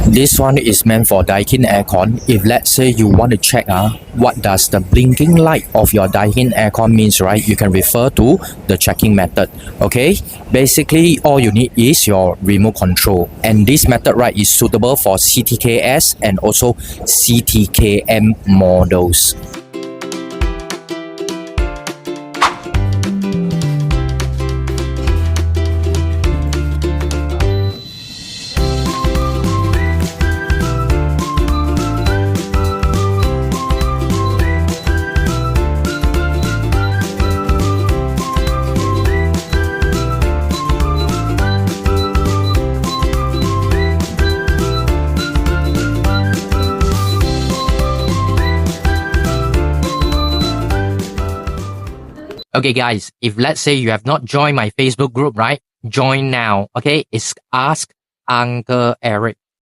This one is meant for Daikin aircon. If let's say you want to check what does the blinking light of your Daikin aircon means, right? You can refer to the checking method. Okay, basically all you need is your remote control, and this method, right, is suitable for CTKS and also CTKM models. Okay guys, if let's say you have not joined my Facebook group, right, join now. Okay, it's Ask Uncle Eric.